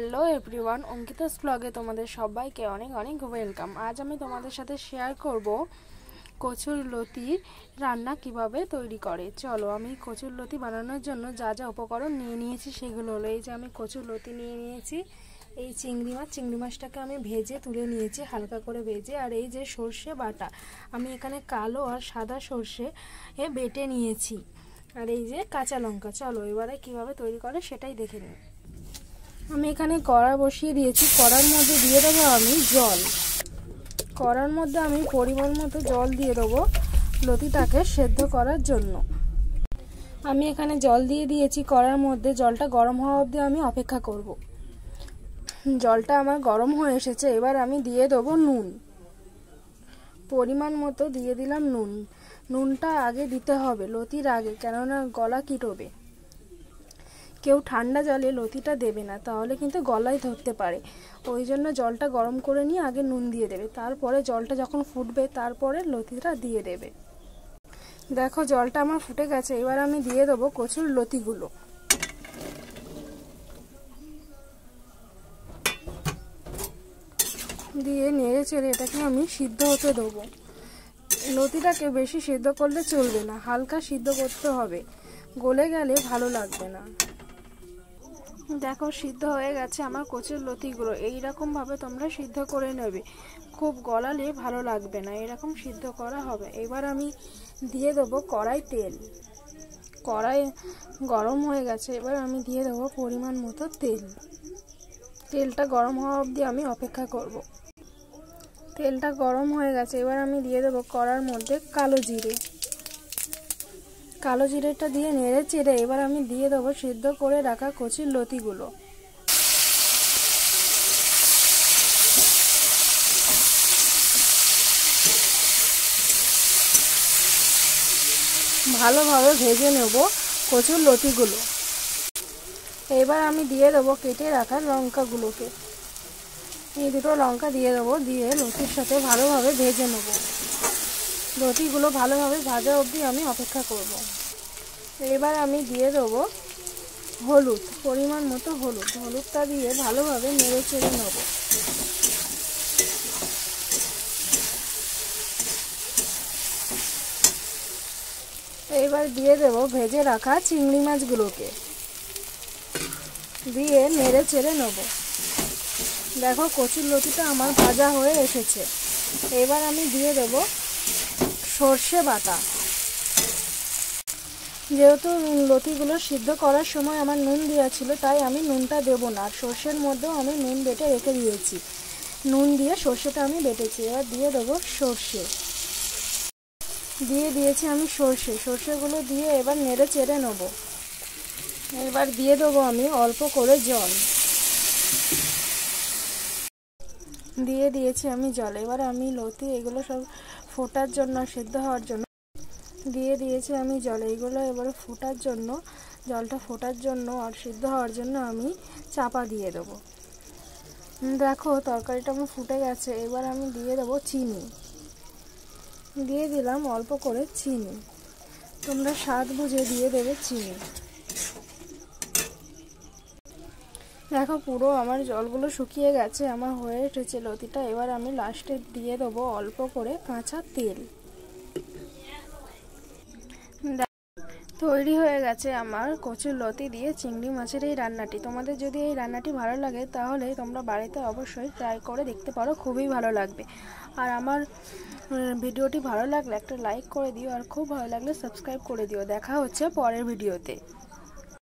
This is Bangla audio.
হ্যালো এভরিওয়ান, অঙ্কিতাস ব্লগে তোমাদের সবাইকে অনেক অনেক ওয়েলকাম। আজ আমি তোমাদের সাথে শেয়ার করব কচুর লতি রান্না কিভাবে তৈরি করে। চলো, আমি কচুর লতি বানানোর জন্য যা যা উপকরণ নিয়ে নিয়েছি সেগুলো হলো, এই যে আমি কচুর লতি নিয়ে নিয়েছি, এই চিংড়ি মাছটাকে আমি ভেজে তুলে নিয়েছি, হালকা করে ভেজে। আর এই যে সর্ষে বাটা, আমি এখানে কালো আর সাদা সর্ষে বেটে নিয়েছি। আর এই যে কাঁচা লঙ্কা। চলো এবারে কিভাবে তৈরি করে সেটাই দেখে নিই। আমি এখানে কড়া বসিয়ে দিয়েছি, কড়ার মধ্যে দিয়ে দেবো আমি জল। কড়ার মধ্যে আমি পরিমাণ মতো জল দিয়ে দেবো লতিটাকে সেদ্ধ করার জন্য। আমি এখানে জল দিয়ে দিয়েছি কড়ার মধ্যে, জলটা গরম হওয়া অবধি আমি অপেক্ষা করব। জলটা আমার গরম হয়ে এসেছে, এবার আমি দিয়ে দেবো নুন। পরিমাণ মতো দিয়ে দিলাম নুন। নুনটা আগে দিতে হবে লতির আগে, কেননা গলা কিটোবে। কেউ ঠান্ডা জলে লতিটা দেবে না, তাহলে কিন্তু গলায় ধরতে পারে। ওই জন্য জলটা গরম করে নিয়ে আগে নুন দিয়ে দেবে, তারপরে জলটা যখন ফুটবে তারপরে লতিটা দিয়ে দেবে। দেখো জলটা আমার ফুটে গেছে, এবার আমি দিয়ে দেবো কচুর লতিগুলো। দিয়ে নেড়ে চেড়ে এটাকে আমি সিদ্ধ হতে দেবো। লতিটাকে বেশি সিদ্ধ করলে চলবে না, হালকা সিদ্ধ করতে হবে, গলে গেলে ভালো লাগবে না। দেখো সিদ্ধ হয়ে গেছে আমার কচুর লতিগুলো। এইরকম ভাবে তোমরা সিদ্ধ করে নেবে, খুব গলালে ভালো লাগবে না, এরকম সিদ্ধ করা হবে। এবার আমি দিয়ে দেবো কড়াই তেল। কড়াই গরম হয়ে গেছে, এবার আমি দিয়ে দেবো পরিমাণ মতো তেল। তেলটা গরম হওয়া অবধি আমি অপেক্ষা করব। তেলটা গরম হয়ে গেছে, এবার আমি দিয়ে দেবো কড়ার মধ্যে কালো জিরে। কালো জিরেটা দিয়ে নেড়ে চেড়ে এবার আমি দিয়ে দেবো সিদ্ধ করে রাখা কচুর লতিগুলো। ভালোভাবে ভেজে নেব কচুর লতিগুলো। এবার আমি দিয়ে দেবো কেটে রাখা লঙ্কাগুলোকে। এই দুটো লঙ্কা দিয়ে দেবো, দিয়ে লতির সাথে ভালোভাবে ভেজে নেব। লতিগুলো ভালোভাবে ভাজা অবধি আমি অপেক্ষা করব। এবার আমি দিয়ে দেবো হলুদ, পরিমাণ মতো হলুদ। হলুদটা দিয়ে ভালোভাবে নেড়ে চেড়ে নেব। এবার দিয়ে দেব ভেজে রাখা চিংড়ি মাছগুলোকে, দিয়ে নেড়ে চেড়ে নেব। দেখো কচুর লতিটা আমার ভাজা হয়ে এসেছে। এবার আমি দিয়ে দেব সর্ষে বাটা। যেহেতু লতিগুলো সিদ্ধ করার সময় আমার নুন দেওয়া ছিল, তাই আমি নুনটা দেবো না। আর সর্ষের মধ্যেও আমি নুন বেটে রেখে দিয়েছি, নুন দিয়ে সর্ষেটা আমি বেটেছি। এবার দিয়ে দেবো সর্ষে, দিয়ে দিয়েছি আমি সর্ষেগুলো দিয়ে এবার নেড়ে চেড়ে নেব। এবার দিয়ে দেবো আমি অল্প করে জল, দিয়ে দিয়েছি আমি জল। এবার আমি লতি এগুলো সব ফোটার জন্য, সিদ্ধ হওয়ার জন্য দিয়ে দিয়েছি আমি জল। এইগুলো এবারে ফোটার জন্য, জলটা ফোটার জন্য আর সিদ্ধ হওয়ার জন্য আমি চাপা দিয়ে দেবো। দেখো তরকারিটা আমার ফুটে গেছে, এবার আমি দিয়ে দেবো চিনি। দিয়ে দিলাম অল্প করে চিনি, তোমরা স্বাদ বুঝে দিয়ে দেবে চিনি। দেখো পুরো আমার জলগুলো শুকিয়ে গেছে, আমার হয়ে এসেছে লতিটা। এবার আমি লাস্টে দিয়ে দেবো অল্প করে কাঁচা তেল। তৈরি হয়ে গেছে আমার কচুর লতি দিয়ে চিংড়ি মাছের এই রান্নাটি। তোমাদের যদি এই রান্নাটি ভালো লাগে তাহলে তোমরা বাড়িতে অবশ্যই ট্রাই করে দেখতে পারো, খুবই ভালো লাগবে। আর আমার ভিডিওটি ভালো লাগলে একটা লাইক করে দিও, আর খুব ভালো লাগলে সাবস্ক্রাইব করে দিও। দেখা হচ্ছে পরের ভিডিওতে।